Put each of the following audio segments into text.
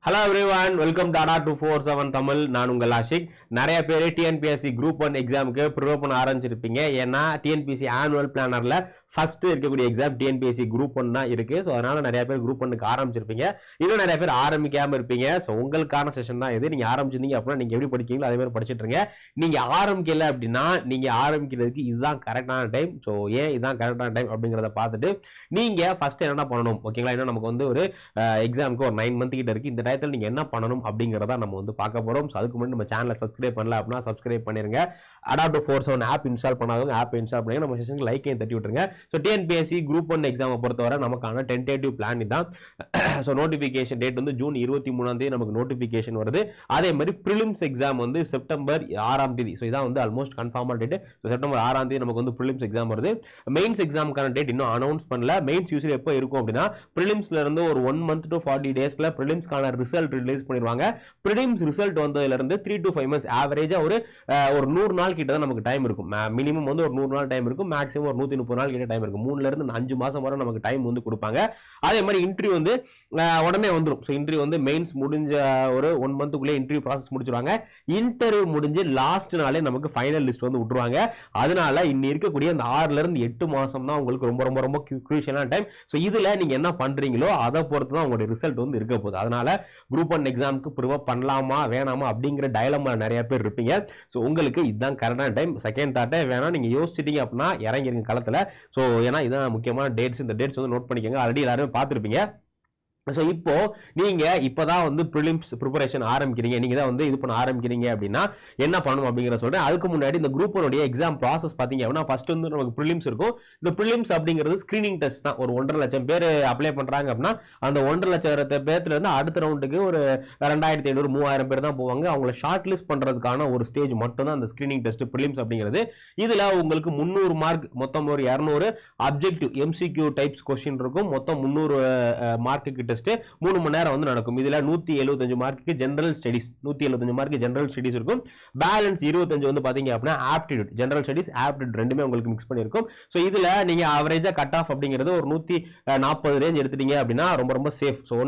Hello everyone, welcome to Dada 247 Tamil. நான் உங்கள் ஆஷிக். நிறைய பேர் TNPSC Group 1 எக்ஸாமுக்கு ப்ரிப்பேர் பண்ண ஆரம்பிச்சிருப்பீங்க. ஏன்னா TNPSC ஆனுவல் பிளானர்ல ஃபர்ஸ்ட் இருக்கக்கூடிய எக்ஸாம் TNPSC Group 1 தான் இருக்கு. ஸோ அதனால நிறைய பேர் Group 1க்கு ஆரம்பிச்சிருப்பீங்க. இன்னும் நிறைய பேர் ஆரம்பிக்காம இருப்பீங்க. ஸோ உங்களுக்கான செஷன் தான் இது. நீங்க ஆரம்பிச்சிருந்தீங்க அப்படின்னா நீங்க எப்படி படிக்கீங்களோ அதே மாதிரி படிச்சுட்டு இருங்க. நீங்க ஆரம்பிக்கல அப்படின்னா நீங்க ஆரம்பிக்கிறதுக்கு இதுதான் கரெக்டான டைம். ஸோ ஏன் இதுதான் கரெக்டான டைம் அப்படிங்கிறத பார்த்துட்டு நீங்க ஃபர்ஸ்ட் என்ன பண்ணணும் ஓகேங்களா? இன்னும் நமக்கு வந்து ஒரு எக்ஸாமுக்கு ஒரு 9 மந்த் கிட்ட இருக்கு. இந்த டயத்தில் நீங்க என்ன பண்ணணும் அப்படிங்கறத நம்ம வந்து பார்க்க போறோம். சோ அதுக்கு முன்னாடி நம்ம சேனலை சப்ஸ்கிரைப் பண்ணல அப்படின்னா சப்ஸ்கிரைப் பண்ணிருங்க. Dada 247 ஆப் இன்ஸ்டால் பண்ணாதவங்க ஆப் இன்ஸ்டால் பண்ணுங்க. நம்ம செஷனுக்கு லைக்கையும் தட்டி விட்டுருங்க. ஸோ TNPSC Group 1 எக்ஸாமை பொறுத்தவரை நமக்கான டென்டேட்டிவ் பிளான் இதுதான். ஸோ நோட்டிஃபிகேஷன் டேட் வந்து ஜூன் 23ஆம் தேதி நமக்கு நோட்டிஃபிகேஷன் வருது. அதே மாதிரி ப்ரிலிம்ஸ் எக்ஸாம் வந்து செப்டம்பர் 6ஆம் தேதி. ஸோ இதான் வந்து ஆல்மோஸ்ட் கன்ஃபார்மான டேட். ஸோ செப்டம்பர் 6ஆம் தேதி நமக்கு வந்து ப்ரிலிம்ஸ் எக்ஸாம் வருது. மெயின்ஸ் எக்ஸாமுக்கான டேட் இன்னும் அனௌன்ஸ் பண்ணல. மெயின்ஸ் யூஸ்வலி எப்போ இருக்கும் அப்படின்னா ப்ரிலிம்ஸ்ல இருந்து ஒரு 1 month to 40 daysல ப்ரிலிம்ஸ்க்கான ரிசல்ட் ரிலீஸ் பண்ணிடுவாங்க. ப்ரிலிம்ஸ் ரிசல்ட் வந்ததுல இருந்து 3 to 5 months ஆவரேஜா ஒரு 100 நாள் கிட்ட தான் நமக்கு டைம் இருக்கும். மினிமம் வந்து ஒரு 100 நாள் டைம் இருக்கும். மேக்ஸிமம் ஒரு 130 நாள் கிட்ட டைம் இருக்கும். 3ல இருந்து 5 மாசம் வரை நமக்கு டைம் வந்து கொடுப்பாங்க. அதே மாதிரி இன்டர்வியூ வந்து உடனே வந்துடும். ஸோ இன்டர்வியூ வந்து மெயின்ஸ் முடிஞ்ச ஒரு 1 மந்த்துக்குள்ளே இன்டர்வியூ ப்ராசஸ் முடிச்சிருவாங்க. இன்டர்வியூ முடிஞ்சு லாஸ்ட் நாளே நமக்கு ஃபைனல் லிஸ்ட் வந்து விட்டுருவாங்க. அதனால இன்னி இருக்கக்கூடிய அந்த 6ல இருந்து 8 மாசம் தான் உங்களுக்கு ரொம்ப ரொம்ப ரொம்ப க்ரூஷியலான டைம். ஸோ இதுல நீங்க என்ன பண்றீங்களோ அதை பொறுத்து தான் உங்களுடைய ரிசல்ட் வந்து இருக்க போகுது. அதனால குரூப் 1 எக்ஸாமுக்கு ப்ரிப்பேர் பண்ணலாமா வேணாமா அப்படிங்கிற டயலமா நிறைய பேர் இருப்பீங்க. ஸோ உங்களுக்கு இதுதான் கரெக்டான டைம். செகண்ட் தாட்டே வேணாம், நீங்க யோசிச்சிட்டீங்க அப்படின்னா இறங்கிருங்க களத்துல. ஸோ ஏன்னா இதான் முக்கியமான டேட்ஸ். இந்த டேட்ஸ் வந்து நோட் பண்ணிக்கோங்க. ஆல்ரெடி எல்லாருமே பார்த்துருப்பீங்க. ஸோ இப்போ நீங்க இப்பதான் வந்து ப்ரிலிம்ஸ் ப்ரிப்பரேஷன் ஆரம்பிக்கிறீங்க, நீங்க தான் வந்து இது பண்ண ஆரம்பிக்கிறீங்க அப்படின்னா என்ன பண்ணணும் அப்படிங்கிற சொல்றேன். அதுக்கு முன்னாடி இந்த குரூப் 1 எக்ஸாம் ப்ராசஸ் பாத்தீங்க அப்படின்னா ஃபர்ஸ்ட் வந்து நமக்கு ப்ரிலிம்ஸ் இருக்கும். இந்த ப்ரிலிம்ஸ் அப்படிங்கிறது ஸ்கிரீனிங் டெஸ்ட் தான். ஒரு 1.5 லட்சம் பேர் அப்ளை பண்றாங்க அப்படின்னா அந்த 1.5 லட்சம் பேர்த்துல இருந்து அடுத்த ரவுண்டுக்கு ஒரு 2500 3000 பேர் தான் போவாங்க. அவங்களை ஷார்ட் லிஸ்ட் பண்றதுக்கான ஒரு ஸ்டேஜ் மட்டும் தான் அந்த ஸ்கிரீனிங் டெஸ்ட் ப்ரிலிம்ஸ் அப்படிங்கிறது. இதுல உங்களுக்கு 300 மார்க், மொத்தம் ஒரு 200 அப்ஜெக்டிவ் MCQ டைப்ஸ் கொஸ்டின் இருக்கும். மொத்தம் 300 மார்க்கு டெஸ்ட் 3 மணி நேரம் வந்து நடக்கும். இதுல 175 மார்க்குக்கு general studies, 175 mark general studies இருக்கும். பேலன்ஸ் 25 வந்து பாத்தீங்க அப்படின்னா ஆப்டிடியூட், ஜெனரல் ஸ்டடீஸ் ஆப்டிடியூட் ரெண்டுமே உங்களுக்கு மிக்ஸ் பண்ணிருக்கும். சோ இதுல நீங்க ஆவரேஜா கட் ஆஃப் அப்படிங்கிறது ஒரு 140 ரேஞ்ச் எடுத்துட்டீங்க அப்படின்னா ரொம்ப ரொம்ப சேஃப். ஸோ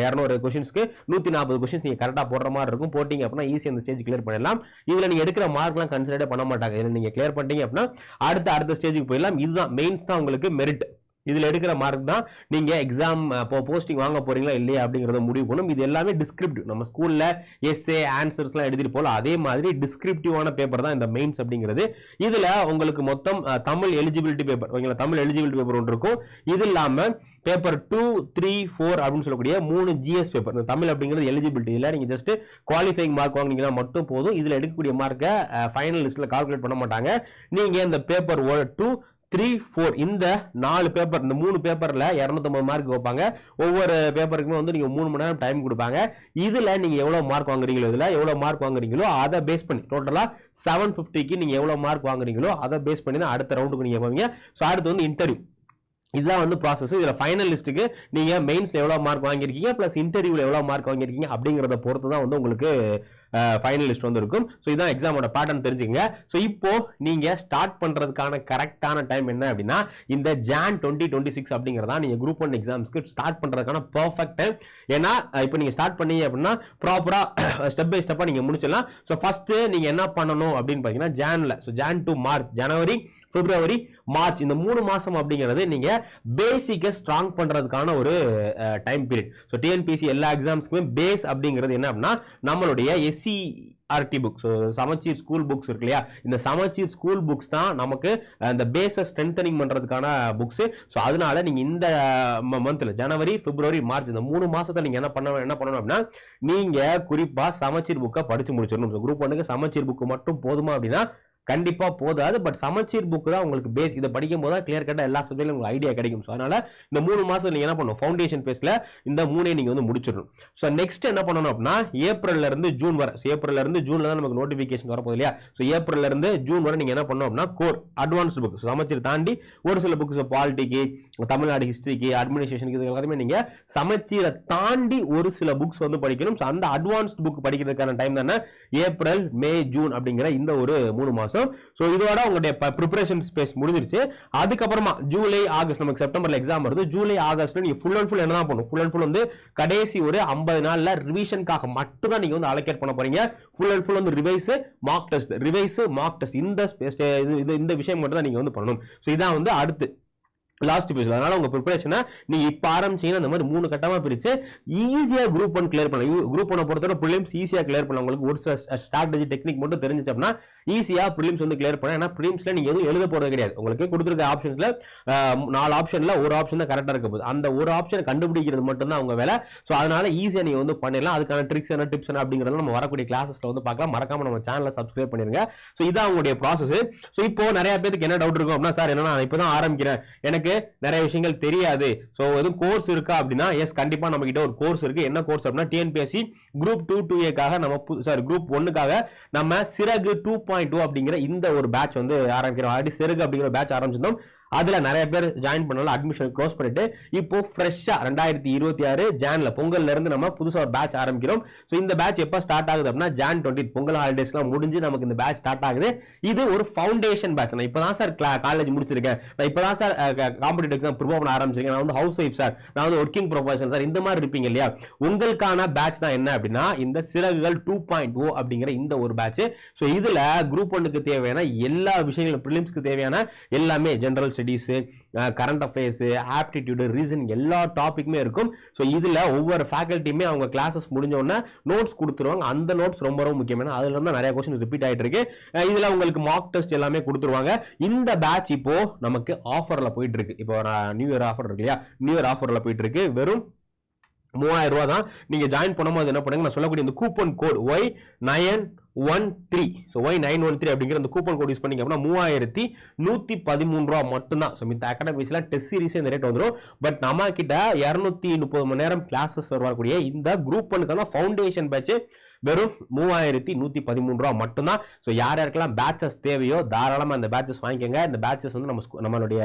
200 கொஸ்டின்ஸ்க்கு 140 கொஸ்டின்ஸ் நீங்க கரெக்டா போடுற மாதிரி இருக்கும். போட்டீங்க அப்படின்னா ஈஸி அந்த ஸ்டேஜ் கிளியர் பண்ணிடலாம். இதுல நீங்க எடுக்கிற மார்க்லாம் கன்சிடரே பண்ண மாட்டாங்க. இதுல நீங்க கிளியர் பண்ணிட்டீங்க அப்படின்னா அடுத்த ஸ்டேஜுக்கு போயிடலாம். இதுதான் மெயின்ஸ் தான் உங்களுக்கு மெரிட். இதுல எடுக்கிற மார்க் தான் நீங்க எக்ஸாம் போஸ்டிங் வாங்க போறீங்களா இல்லையா அப்படிங்கறத முடிவு பண்ணும். இது எல்லாமே டிஸ்கிரிப்டிவ். நம்ம ஸ்கூல்ல எஸ்ஏ ஆன்சர்ஸ் எல்லாம் எழுதிட்டு போல அதே மாதிரி டிஸ்கிரிப்டிவான பேப்பர் தான் இந்த மெயின்ஸ் அப்படிங்கிறது. இதுல உங்களுக்கு மொத்தம் தமிழ் எலிஜிபிலிட்டி பேப்பர், ஓகேங்களா, தமிழ் எலிஜிபிலிட்டி பேப்பர் ஒன்று இருக்கும். இது இல்லாம பேப்பர் 2, 3, 4 அப்படின்னு சொல்லக்கூடிய 3 GS பேப்பர். இந்த தமிழ் அப்படிங்கிறது எலிஜிபிலிட்டி. இல்ல நீங்க ஜஸ்ட் குவாலிஃபைங் மார்க் வாங்கினீங்கன்னா மட்டும் போதும். இதுல எடுக்கக்கூடிய மார்க்கை ஃபைனல் லிஸ்ட்ல கால்குலேட் பண்ண மாட்டாங்க. நீங்க இந்த பேப்பர் 2, 3, 4 இந்த 4 பேப்பர், இந்த 3 பேப்பர்ல 250 மார்க் வைப்பாங்க. ஒவ்வொரு பேப்பருக்குமே வந்து நீங்க 3 மணி நேரம் டைம் கொடுப்பாங்க. இதுல நீங்க எவ்வளவு மார்க் வாங்குறீங்களோ, இதுல எவ்வளவு மார்க் வாங்குறீங்களோ அதை பேஸ் பண்ணி டோட்டலா 750க்கு நீங்க எவ்வளவு மார்க் வாங்குறீங்களோ அதை பேஸ் பண்ணி தான் அடுத்த ரவுண்டுக்கு நீங்க போவீங்க. ஸோ அடுத்து வந்து இன்டர்வியூ. இதுதான் வந்து ப்ராசஸ். இதுல ஃபைனல் லிஸ்ட்டுக்கு நீங்க மெயின்ஸ்ல எவ்வளவு மார்க் வாங்கியிருக்கீங்க பிளஸ் இன்டர்வியூல எவ்வளவு மார்க் வாங்கியிருக்கீங்க அப்படிங்கறத பொறுத்து தான் வந்து உங்களுக்கு ஃபைனல் லிஸ்ட் வந்து இருக்கும். ஸோ இதான் எக்ஸாமோட பேட்டர்ன் தெரிஞ்சுங்க. ஸோ இப்போ நீங்க ஸ்டார்ட் பண்றதுக்கான கரெக்டான டைம் என்ன அப்படின்னா இந்த ஜான் 2026 அப்படிங்கிறதா நீங்க குரூப் 1 எக்ஸாம்ஸ்க்கு ஸ்டார்ட் பண்றதுக்கான பெர்ஃபெக்ட் டைம். ஏன்னா இப்போ நீங்க ஸ்டார்ட் பண்ணீங்க அப்படின்னா ப்ராப்பரா ஸ்டெப் பை ஸ்டெப்பா நீங்க முடிச்சிடலாம். ஸோ ஃபர்ஸ்ட் நீங்க என்ன பண்ணணும் அப்படின்னு பாத்தீங்கன்னா ஜான்ல, ஸோ ஜான் டு மார்ச், ஜனவரி, பிப்ரவரி, மார்ச் இந்த 3 மாசம் அப்படிங்கிறது நீங்க பேசிக்கை ஸ்ட்ராங் பண்றதுக்கான ஒரு டைம் பீரியட். ஸோ TNPSC எல்லா எக்ஸாம்ஸ்க்குமே பேஸ் அப்படிங்கிறது என்ன அப்படின்னா நம்மளுடைய SCRT புக், ஸோ சமச்சீர் ஸ்கூல் புக்ஸ் இருக்கு இல்லையா, இந்த சமச்சீர் ஸ்கூல் புக்ஸ் தான் நமக்கு இந்த பேஸை ஸ்ட்ரென்தனிங் பண்றதுக்கான புக்ஸ். ஸோ அதனால நீங்க இந்த மந்த்ல ஜனவரி, பிப்ரவரி, மார்ச் இந்த 3 மாசத்துல நீங்க என்ன பண்ணணும் அப்படின்னா நீங்க குறிப்பா சமச்சீர் புக்கை படிச்சு முடிச்சிடணும். ஸோ குரூப் 1க்கு சமச்சீர் புக் மட்டும் போதுமா அப்படின்னா கண்டிப்பா போதாது. பட் சமச்சீர் புக் தான் உங்களுக்கு பேஸ். இதை படிக்கும் போது கிளியர் கட்டா எல்லா சப்ஜெக்ட்லயும் உங்களுக்கு ஐடியா கிடைக்கும். ஸோ அதனால இந்த 3 மாசம் நீங்க என்ன பண்ணணும், ஃபவுண்டேஷன் பேஸ்ல இந்த 3 நீங்க வந்து முடிச்சிடணும். ஸோ நெக்ஸ்ட் என்ன பண்ணணும் அப்படின்னா ஏப்ரல்ல இருந்து ஜூன் வரை, ஏப்ரல்ல இருந்து ஜூன்ல தான் நமக்கு நோட்டிபிகேஷன் வரப்போகுது இல்லையா. ஸோ ஏப்ரல்ல இருந்து ஜூன் வரை நீங்க என்ன பண்ணணும் அப்படின்னா கோர் அட்வான்ஸ்டு புக், சமச்சீர் தாண்டி ஒரு சில புக்ஸ் பாலிட்டிக்கு, தமிழ்நாடு ஹிஸ்டரிக்கு, அட்மினிஸ்ட்ரேஷனுக்கு இது எல்லாத்தையுமே நீங்க சமச்சீரை தாண்டி ஒரு சில புக்ஸ் வந்து படிக்கணும். ஸோ அந்த அட்வான்ஸ்டு புக் படிக்கிறதுக்கான டைம் தானே ஏப்ரல், மே, ஜூன் அப்படிங்கிற இந்த ஒரு 3 மாசம். மாசம். ஸோ இதோட உங்களுடைய ப்ரிப்பரேஷன் ஸ்பேஸ் முடிஞ்சிருச்சு. அதுக்கப்புறமா ஜூலை ஆகஸ்ட் நமக்கு செப்டம்பர்ல எக்ஸாம் வருது. ஜூலை ஆகஸ்ட்ல நீங்க ஃபுல் அண்ட் ஃபுல் என்ன தான் பண்ணும், ஃபுல் அண்ட் ஃபுல் வந்து கடைசி ஒரு 50 நாள்ல ரிவிஷனுக்காக மட்டும் தான் நீங்க வந்து அலோகேட் பண்ண போறீங்க. ஃபுல் அண்ட் ஃபுல் வந்து ரிவைஸ் மார்க் டெஸ்ட் இந்த விஷயம் மட்டும் தான் நீங்க வந்து பண்ணணும். ஸோ இதான் வந்து அடுத்து லாஸ்ட் பேஜ். அதனால உங்க ப்ரிப்பரேஷனை நீங்க இப்ப ஆரம்பிச்சீங்கன்னா இந்த மாதிரி 3 கட்டமா பிரிச்சு ஈஸியா குரூப் 1 கிளியர் பண்ணலாம். குரூப் 1 பொறுத்தவரை ப்ரிலிம்ஸ் ஈஸியா கிளியர் பண்ணலாம். உங்களுக்கு ஒரு சில ஸ்ட்ராட்டஜி டெக்னிக் மட்டும் தெரிஞ்சிச்சு அப்படின்னா ஈஸியா ப்ரிலிம்ஸ் வந்து கிளியர் பண்ணலாம். ஏன்னா ப்ரிலிம்ஸ்ல நீங்க எதுவும் எழுத போறது கிடையாது. உங்களுக்கு கொடுத்துருக்க ஆப்ஷன்ஸ்ல 4 ஆப்ஷன்ல ஒரு ஆப்ஷன் தான் கரெக்டா இருக்க போகுது. அந்த ஒரு ஆப்ஷனை கண்டுபிடிக்கிறது மட்டும் தான் உங்க வேலை. ஸோ அதனால ஈஸியா நீங்க வந்து பண்ணிடலாம். அதுக்கான ட்ரிக்ஸ் என்ன டிப்ஸ் என்ன அப்படிங்கறத நம்ம வரக்கூடிய கிளாஸஸ்ல வந்து பார்க்கலாம். மறக்காம நம்ம சேனலை சப்ஸ்கிரைப் பண்ணிருங்க. ஸோ இதான் உங்களுடைய ப்ராசஸ். ஸோ இப்போ நிறைய பேருக்கு என்ன டவுட் இருக்கும் அப்படின்னா, சார் என்ன நான் இப்பதான் ஆரம்பிக்கிறேன், எனக்கு நிறைய விஷயங்கள் தெரியாது, சோ எதுவும் கோர்ஸ் இருக்கா அப்படின்னா, எஸ் கண்டிப்பா நம்ம கிட்ட ஒரு கோர்ஸ் இருக்கு. என்ன கோர்ஸ் அப்படின்னா, டிஎன்பிஎஸ்சி குரூப் 2-2A நம்ம குரூப் 1க்காக நம்ம சிறகு 2.2 அப்படிங்கிற இந்த ஒரு பேட்ச் வந்து ஆரம்பிக்கிறோம். ஆல்ரெடி சிறகு அப்படிங்கிற பேட்ச் ஆரம்பிச்சிருந்தோம். அதுல நிறைய பேர் ஜாயின் பண்ணல, அட்மிஷன் க்ளோஸ் பண்ணிட்டு இப்போ ஃப்ரெஷ்ஷா 2026 ஜான்ல பொங்கல்ல இருந்து நம்ம புதுசா ஒரு பேட்ச் ஆரம்பிக்கிறோம். சோ இந்த பேட்ச் எப்ப ஸ்டார்ட் ஆகுது அப்படின்னா, ஜான் 20 பொங்கல் ஹாலிடேஸ்லாம் முடிஞ்சு நமக்கு இந்த பேட்ச் ஸ்டார்ட் ஆகுது. இது ஒரு ஃபவுண்டேஷன் பேட்ச். நான் இப்பதான் சார் காலேஜ் முடிச்சிருக்கேன், நான் இப்பதான் சார் காம்படிட்டிவ் எக்ஸாம் ப்ரிப்பேர் பண்ண ஆரம்பிச்சிருக்கேன், நான் வந்து ஹவுஸ் ஒய்ஃப் சார், நான் வந்து ஒர்க்கிங் ப்ரொஃபஷனல் சார், இந்த மாதிரி இருப்பீங்க இல்லையா, உங்களுக்கான பேட்ச் தான் என்ன அப்படின்னா இந்த சிறகுகள் 2.0 அப்படிங்கிற இந்த ஒரு பேட்ச். சோ இதுல குரூப் 1க்கு தேவையான எல்லா விஷயங்களும், பிரிலிம்ஸ்க்கு தேவையான எல்லாமே, general studies, current affairs, aptitude, reasoning எல்லா டாபிக்குமே இருக்கும். ஸோ இதுல ஒவ்வொரு ஃபேக்கல்ட்டியுமே அவங்க கிளாஸஸ் முடிஞ்ச உடனே நோட்ஸ் கொடுத்துருவாங்க. அந்த நோட்ஸ் ரொம்ப ரொம்ப முக்கியமான, அதுல இருந்து நிறைய கொஸ்டின் ரிப்பீட் ஆயிட்டு இருக்கு. இதுல உங்களுக்கு மார்க் டெஸ்ட் எல்லாமே கொடுத்துருவாங்க. இந்த பேட்ச் இப்போ நமக்கு ஆஃபர்ல போயிட்டு இருக்கு. இப்போ நியூ இயர் ஆஃபர் இருக்கு இல்லையா, நியூ இயர் ஆஃபர்ல போயிட்டு இருக்கு. வெறும் 3000 ரூபாய் தான். நீங்க ஜாயின் பண்ணும்போது என்ன பண்ணுங்க, நான் சொல்லக்கூடிய இந்த coupon code Y913, so Y913 அப்படிங்கிற அந்த கூப்பன் கோட் யூஸ் பண்ணீங்க அப்படின்னா 3113 ரூபா மட்டும்தான். ஸோ மித்த அகாடமிஸ்ல டெஸ்ட் சீரிஸ் இந்த ரேட் வந்துடும். பட் நம்ம கிட்ட 230 மணி நேரம் கிளாஸஸ் வரக்கூடிய இந்த குரூப் 1க்கான ஃபவுண்டேஷன் பேட்ச் வெறும் 3113 ரூபா மட்டும்தான். ஸோ யார் யாருக்கெல்லாம் பேட்சஸ் தேவையோ தாராளமா அந்த பேட்சஸ் வாங்கிக்கோங்க. இந்த பேட்சஸ் வந்து நம்மளுடைய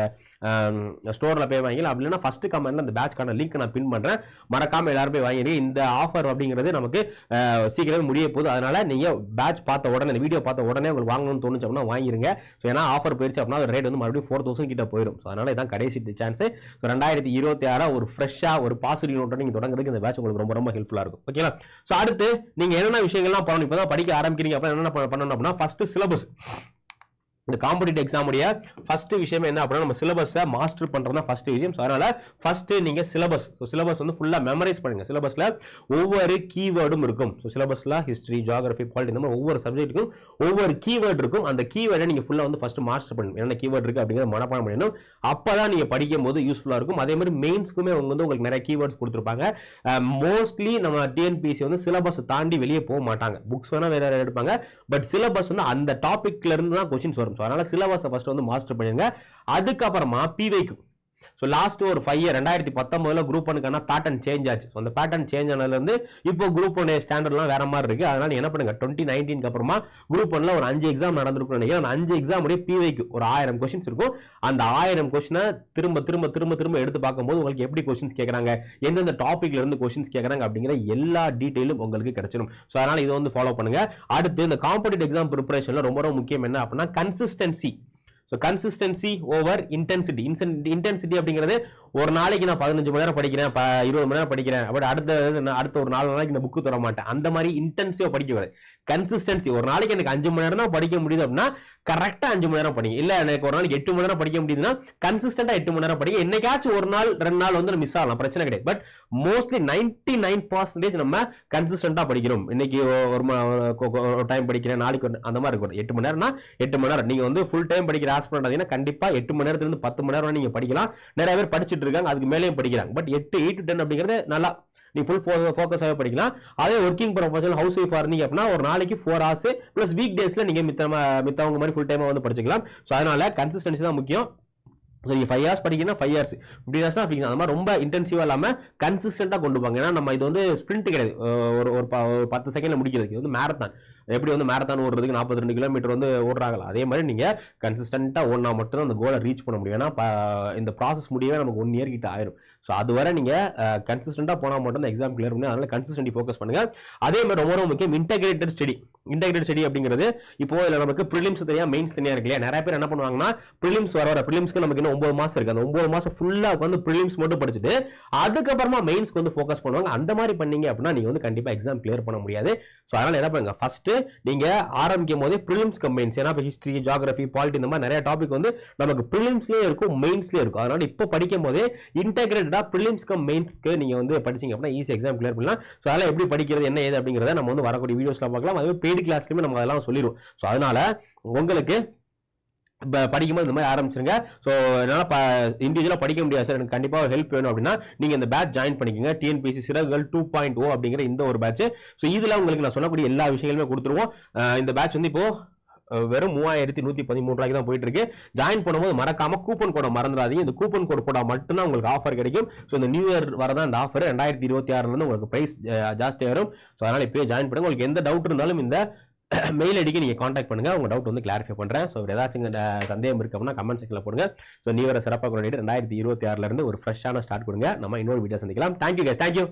ஸ்டோர்ல போய் வாங்கிக்கலாம். அப்படி இல்லைன்னா ஃபர்ஸ்ட் கமெண்ட்ல அந்த பேட்ச்க்கான லிங்க் நான் பின் பண்றேன், மறக்காம எல்லாரும் போய் வாங்கிடுங்க. இந்த ஆஃபர் அப்படிங்கிறது நமக்கு சீக்கிரமே முடிய போகுது. அதனால நீங்க பேட்ச் பார்த்த உடனே, இந்த வீடியோ பார்த்த உடனே உங்களுக்கு வாங்கணும்னு தோணுச்சு அப்படின்னா வாங்கிருங்க. ஸோ ஏன்னா ஆஃபர் போயிடுச்சு அப்படின்னா ரேட் வந்து மறுபடியும் 4000 கிட்ட போயிடும். ஸோ அதனால இதான் கடைசி சான்ஸ். 2026 ஒரு ஃப்ரெஷ்ஷா ஒரு பாசிட்டிவ் நோட்டை நீங்க தொடங்குறதுக்கு இந்த பேட்ச் உங்களுக்கு ரொம்ப ரொம்ப ஹெல்ப்ஃபுல்லா இருக்கும். ஓகேங்களா? ஸோ அடுத்து நீங்க என்னென்ன விஷயங்கள்லாம் பண்ணணும், இப்பதான் படிக்க ஆரம்பிக்கிறீங்க அப்படின்னா என்ன பண்ணணும் அப்படின்னா, ஃபர்ஸ்ட் சிலபஸ். இந்த காம்படிட்டிவ் எக்ஸாம் உடைய ஃபர்ஸ்ட் விஷயம் என்ன அப்படின்னா, நம்ம சிலபஸை மாஸ்டர் பண்றதுதான் ஃபர்ஸ்ட் விஷயம். அதனால ஃபர்ஸ்ட் நீங்க சிலபஸ் வந்து ஃபுல்லா மெமரைஸ் பண்ணுங்க. சிலபஸ்ல ஒவ்வொரு கீவேர்டும் இருக்கும். ஸோ சிலபஸ்ல ஹிஸ்டரி, ஜியோகிராஃபி, பாலிட்டி இந்த மாதிரி ஒவ்வொரு சப்ஜெக்ட்டுக்கும் ஒவ்வொரு கீவேர்டு இருக்கும். அந்த கீவேர்டை நீங்க ஃபுல்லா வந்து ஃபர்ஸ்ட் மாஸ்டர் பண்ணணும். என்ன கீவேர்டு இருக்கு அப்படிங்கிற மனப்பாடம் பண்ணணும். அப்பதான் நீங்க படிக்கும் போது யூஸ்ஃபுல்லா இருக்கும். அதே மாதிரி மெயின்ஸ்க்குமே வந்து உங்களுக்கு நிறைய கீவேர்ட்ஸ் கொடுத்துருப்பாங்க. மோஸ்ட்லி நம்ம டிஎன்பிஎஸ்சி வந்து சிலபஸ் தாண்டி வெளியே போக மாட்டாங்க. புக்ஸ் வேணா வேற எடுப்பாங்க, பட் சிலபஸ் வந்து அந்த டாபிக்ல இருந்து தான் கொஸ்டின்ஸ் வரும். அதனால சிலபஸை ஃபர்ஸ்ட் வந்து மாஸ்டர் பண்ணுங்க. அதுக்கப்புறமா பிவைக்கு. ஸோ லாஸ்ட் ஒரு 5 இயர் 2019 குரூப் 1க்கான பேட்டர்ன் சேஞ்ச் ஆச்சு. அந்த பேட்டர்ன் சேஞ்ச் ஆனதுல இருந்து இப்போ குரூப் 1 ஸ்டாண்டர்ட்லாம் வேற மாதிரி இருக்கு. அதனால என்ன பண்ணுங்க, 2019 அப்புறமா குரூப் 1ல ஒரு 5 எக்ஸாம் நடந்திருக்கும் நினைக்கிறேன். அந்த 5 எக்ஸாம் உடைய பிவைக்கு ஒரு 1000 கொஸ்டின்ஸ் இருக்கும். அந்த 1000 கொஸ்டினை திரும்ப எடுத்து பார்க்கும்போது உங்களுக்கு எப்படி கொஸ்டின்ஸ் கேட்கறாங்க, எந்தெந்த டாபிக்ல இருந்து கொஸ்டின்ஸ் கேட்கறாங்க அப்படிங்கிற எல்லா டீடைலும் உங்களுக்கு கிடைச்சிடும். ஸோ அதனால இதை வந்து ஃபாலோ பண்ணுங்க. அடுத்து இந்த காம்படிட்டிவ் எக்ஸாம் ப்ரிப்பரேஷன்ல ரொம்ப ரொம்ப முக்கியம் என்ன அப்படின்னா consistency. Consistency over intensity. Intensity அப்படிங்கிறது ஒரு நாளைக்கு நான் 15 மணி நேரம் படிக்கிறேன், 20 மணி நேரம் படிக்கிறேன், பட் அடுத்த ஒரு 4 நாளைக்கு இந்த புக்கு தர மாட்டேன். அந்த மாதிரி இன்டென்சிவா படிக்க கன்சிஸ்டன்சி. ஒரு நாளைக்கு எனக்கு 5 மணி நேரம் தான் படிக்க முடியுது அப்படின்னா கரெக்டா 5 மணி நேரம் படிங்க. இல்ல எனக்கு ஒரு நாளைக்கு 8 மணி நேரம் படிக்க முடியுதுன்னா கன்சிஸ்டன்டா 8 மணி நேரம் படிங்க. என்னைக்காச்சும் ஒரு நாள் 2 நாள் வந்து மிஸ் ஆகலாம், பிரச்சனை கிடையாது. பட் மோஸ்ட்லி 99% நம்ம கன்சிஸ்டன்டா படிக்கிறோம். இன்னைக்கு ஒரு டைம் படிக்கிறேன், நாளைக்கு அந்த மாதிரி இருக்கும். 8 மணி நேரம்னா 8 மணி நேரம். நீங்க வந்து ஃபுல் டைம் படிக்கிற ஆஸ்பிரண்ட் கண்டிப்பா 8 மணி நேரத்துல இருந்து 10 மணி நேரம் நீங்க படிக்கலாம். நிறைய பேர் படிச்சுட்டு இருக்காங்க, அதுக்கு மேலேயும் படிக்கிறாங்க. பட் 8 to 10 அப்படிங்கிறது நல்லா நீ ஃபுல் ஃபோக்கஸாக படிக்கலாம். அதே ஒர்க்கிங் ப்ரொஃபஷனல் ஹவுஸ் ஒய்ஃப் இருந்தீங்க அப்படின்னா ஒரு நாளைக்கு 4 hours பிளஸ் வீக் டேஸ்ல நீங்க மித்தவங்க மாதிரி ஃபுல் டைமா வந்து படிச்சுக்கலாம். ஸோ அதனால கன்சிஸ்டன்சி தான் முக்கியம். ஸோ நீங்கள் 5 hours படிக்கணும்னா 5 hours, 15 hours அப்படிங்க. அந்த மாதிரி ரொம்ப இன்டென்சிவாக இல்லாமல் கன்சிஸ்டண்டாக கொண்டு போங்க. ஏன்னா நம்ம இது வந்து ஸ்பிரிண்ட் கிடையாது, ஒரு 10 செகண்டில் முடிக்கிறதுக்கு. இது வந்து மேரத்தான். எப்படி வந்து மேரத்தான் ஓடுறதுக்கு 42 கிலோமீட்டர் வந்து ஓடுறாங்களா, அதே மாதிரி நீங்கள் கன்சிஸ்டண்ட்டாக ஓடினா மட்டும் அந்த கோலை ரீச் பண்ண முடியும். ஏன்னா இந்த ப்ராசஸ் முடியவே நமக்கு 1 year கிட்ட ஆயிரும். ஸோ அது வரை நீங்கள் கன்சிஸ்டண்ட்டாக போனால் மட்டும் அந்த எக்ஸாம் கிளியர் பண்ணி, அதனால கன்சிஸ்டன்டி ஃபோக்கஸ் பண்ணுங்கள். அதே மாதிரி ரொம்ப ரொம்ப முக்கியம் இன்டெகிரேட்டட் ஸ்டடி. இன்டெகிரேட்டட் ஸ்டடி அப்படிங்கிறது இப்போ இதில் நமக்கு ப்ரிலிம்ஸ் தனியாக மெயின்ஸ் தனியாக இருக்கு இல்லையா. நிறைய பேர் என்ன பண்ணுவாங்கன்னா ப்ரிலிம்ஸ் வர ப்ரிலிம்ஸ்க்கு நமக்கு இன்னும் 9 மாதம் இருக்கு. அந்த 9 மாதம் ஃபுல்லாக வந்து ப்ரிலிம்ஸ் மட்டும் படிச்சுட்டு அதுக்கப்புறமா மெயின்ஸ்க்கு வந்து ஃபோக்கஸ் பண்ணுவாங்க. அந்த மாதிரி பண்ணீங்க அப்படின்னா நீங்கள் வந்து கண்டிப்பாக எக்ஸாம் கிளியர் பண்ண முடியாது. ஸோ அதனால் என்ன பண்ணுங்க, ஃபர்ஸ்ட் நீங்கள் ஆரம்பிக்கும் போதே ப்ரிலிம்ஸ் மெயின்ஸ், ஏன்னா இப்போ ஹிஸ்ட்ரி, ஜியோகிராஃபி, பாலிட்டி இந்த மாதிரி நிறைய டாபிக் வந்து நமக்கு ப்ரிலிம்ஸ்லேயே இருக்கும், மெயின்ஸ்லேயே இருக்கும். அதனால இப்போ படிக்கும் போதே இன்டெகிரேட்டடாக ப்ரிலிம்ஸ்க்கு மெயின்ஸ்க்கு நீங்கள் வந்து படிச்சிங்க அப்படின்னா ஈஸி எக்ஸாம் கிளியர் பண்ணலாம். ஸோ அதெல்லாம் எப்படி படிக்கிறது என்ன ஏது அப்படிங்கிறத நம்ம வந்து வரக்கூடிய வீடியோஸ்ல பார்க்கலாம். அதுவே பெய்டு கிளாஸ்லையுமே நம்ம அதெல்லாம் சொல்லிடுவோம். ஸோ அதனால உங்களுக்கு படிக்கும்போது இந்த மாதிரி ஆரம்பிச்சிருங்க. ஸோ என்னால் இண்டிவிஜுவலாக படிக்க முடியாது சார், எனக்கு கண்டிப்பாக ஹெல்ப் வேணும் அப்படின்னா நீங்கள் இந்த பேட்ச் ஜாயின் பண்ணிக்கோங்க. டிஎன்பிஎஸ்சி சிறகுகள் 2.0 அப்படிங்கிற இந்த ஒரு பேட்ச். ஸோ இதில் உங்களுக்கு நான் சொல்லக்கூடிய எல்லா விஷயங்களுமே கொடுத்துருவோம். இந்த பேட்ச் வந்து இப்போ வெறும் 3113 ரூபாய்க்கு தான் போயிட்டு இருக்கு. ஜாயின் பண்ணும்போது மறக்காம கூப்பன் கோடை மறந்துடாதீங்க. இந்த கூப்பன் கோட் போட மட்டும்தான் உங்களுக்கு ஆஃபர் கிடைக்கும். ஸோ இந்த நியூ இயர் வரதான் இந்த ஆஃபர் 2026 உங்களுக்கு பிரைஸ் ஜாஸ்தி வரும். ஸோ அதனால இப்பயே ஜாயின் பண்ணுங்க. உங்களுக்கு எந்த டவுட் இருந்தாலும் இந்த மெயில் ஐடிக்கு நீங்கள் காண்டாக்ட் பண்ணுங்க, உங்க டவுட் வந்து கிளாரிஃபை பண்றேன். ஸோ ஏதாச்சும் சந்தேகம் இருக்கு அப்படின்னா கமெண்ட் செக்ஷன்ல போடுங்க. ஸோ நியூ இயர் சிறப்பாக கொண்டாடிட்டு 2026 இருந்து ஒரு ஃப்ரெஷ்ஷான ஸ்டார்ட் கொடுங்க. நம்ம இன்னொரு வீடியோ சந்திக்கலாம். Thank you guys, thank you.